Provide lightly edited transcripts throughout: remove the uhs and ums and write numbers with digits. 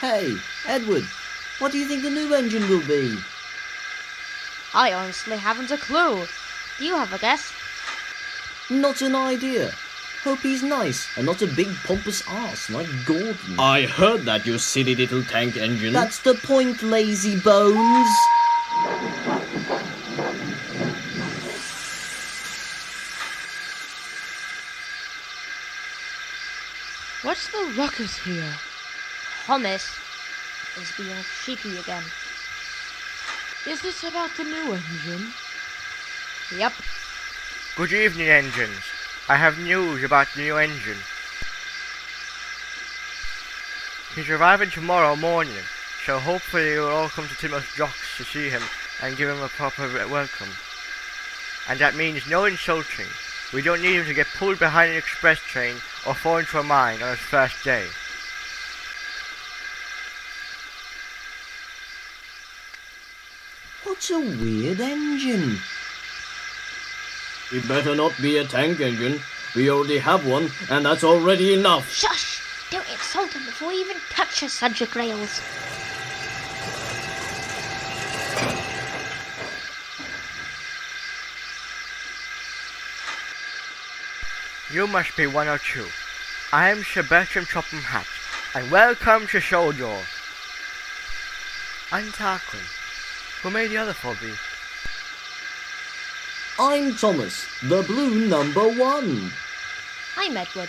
Hey, Edward, what do you think the new engine will be? I honestly haven't a clue. Do you have a guess? Not an idea. Hope he's nice and not a big pompous arse like Gordon. I heard that, you silly little tank engine. That's the point, lazy bones. What's the ruckus here? Thomas is being cheeky again. Is this about the new engine? Yep. Good evening, engines. I have news about the new engine. He's arriving tomorrow morning, so hopefully you'll all come to Timothy's Docks to see him and give him a proper welcome. And that means no insulting. We don't need him to get pulled behind an express train or fall into a mine on his first day. What a weird engine. It better not be a tank engine. We already have one, and that's already enough. Shush! Don't insult him before he even touches subject rails. You must be 102. I am Sir Bertram Hatt, and welcome to Sodor. I'm Tarquin. Who may the other four be? I'm Thomas, the blue number 1. I'm Edward.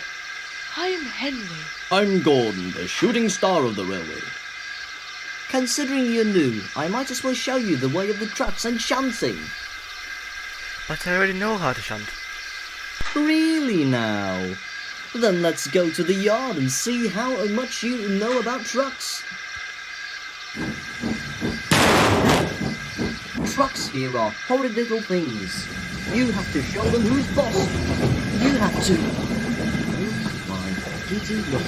I'm Henry. I'm Gordon, the shooting star of the railway. Considering you're new, I might as well show you the way of the trucks and shunting. But I already know how to shunt. Really now? Then let's go to the yard and see how much you know about trucks. Trucks here are horrid little things. You have to show them who's boss. You have to... Oh my giddy lord.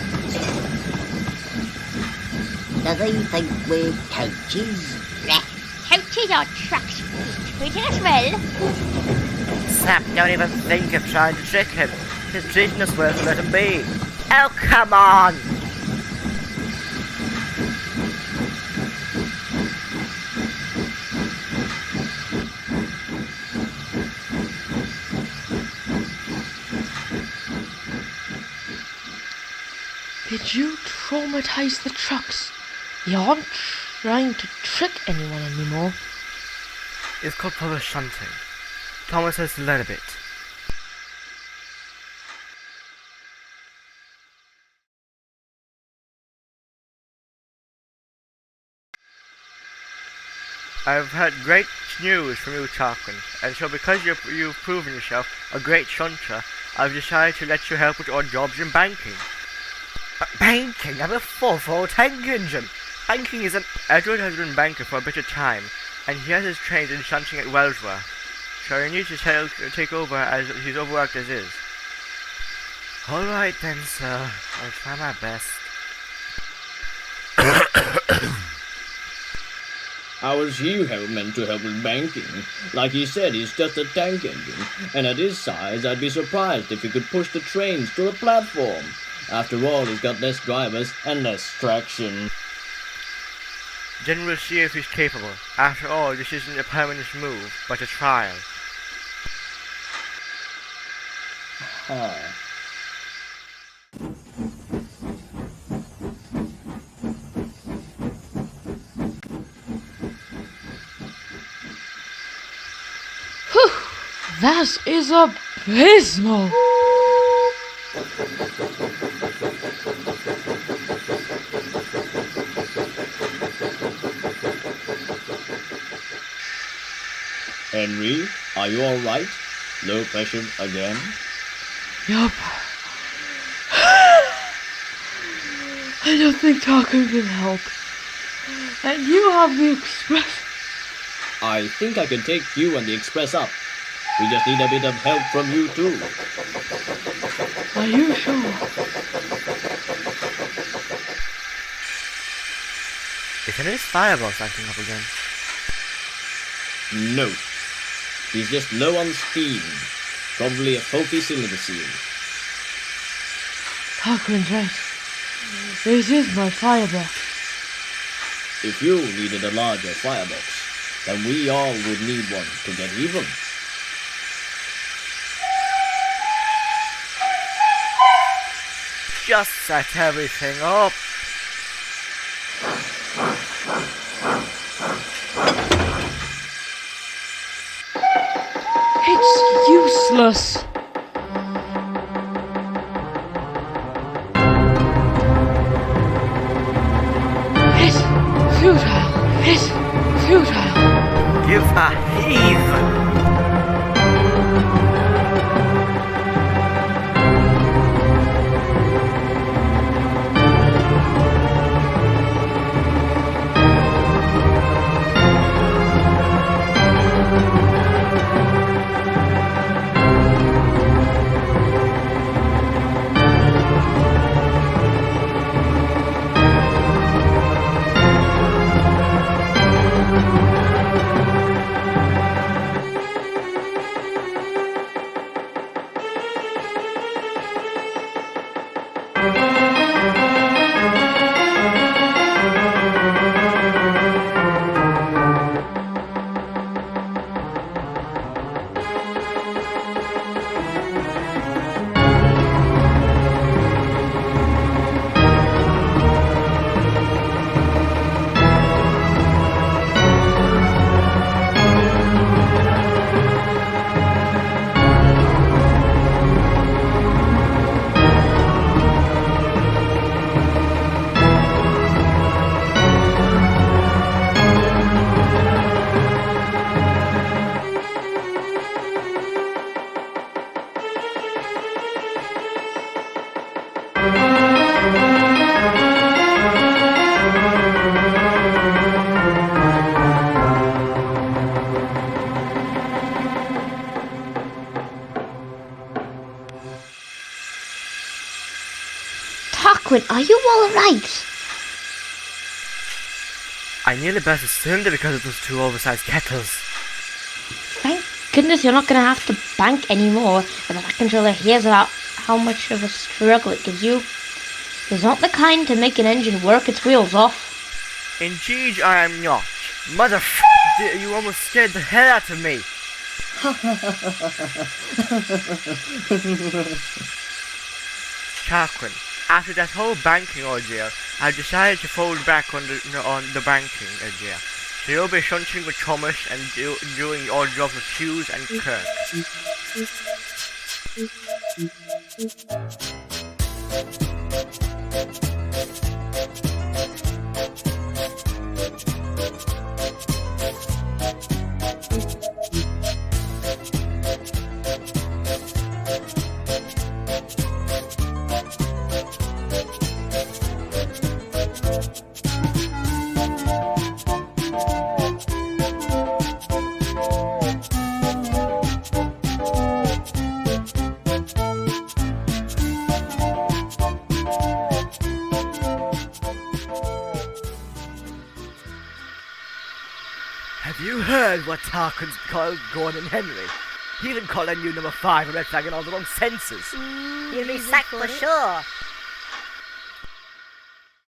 Do they think we're coaches? Coaches or trucks? He's treating us well. Sap, don't even think of trying to trick him. He's treating us well, so let him be. Oh, come on! Did you traumatize the trucks? You aren't trying to trick anyone anymore. It's called proper shunting. Thomas has to learn a bit. I've heard great news from you, Tarquin, and so because you've proven yourself a great shunter, I've decided to let you help with odd jobs in banking. Banking? I'm a 4-4 tank engine! Banking is an... Edward has been banker for a bit of time, and he has his trains in shunting at Wellsworth, so he needs to take over as he's overworked as is. Alright then, sir. I'll try my best. How is he meant to help with banking? Like he said, he's just a tank engine, and at his size, I'd be surprised if he could push the trains to the platform. After all, he's got less drivers and less traction. Then we'll see if he's capable. After all, this isn't a permanent move, but a trial. Whew! That is abysmal! Henry, are you alright? Low pressure again? Yup. I don't think Tarquin can help. And you have the express. I think I can take you and the express up. We just need a bit of help from you too. Are you sure? Isn't his fireballs acting up again? No. He's just low on steam. Probably a faulty cylinder seal. Tarquin's right. It is my fireball. If you needed a larger firebox, then we all would need one to get even. Just set everything up. It's useless. It's futile. It's futile. Give a heave. Tarquin, are you alright? I nearly burst a cylinder because of those two oversized kettles. Thank goodness you're not going to have to bank anymore, and the back controller hears about how much of a struggle it gives you. It's not the kind to make an engine work its wheels off. Indeed I am not. You almost scared the hell out of me. Tarquin, after that whole banking ordeal, I decided to fold back on the banking ordeal. So you'll be shunting with Thomas and doing all jobs with Hughes and Kirk. Have you heard what Tarquin's called Gordon Henry? He even called you number 5 and red flag and all the wrong senses. You'll be sacked for sure.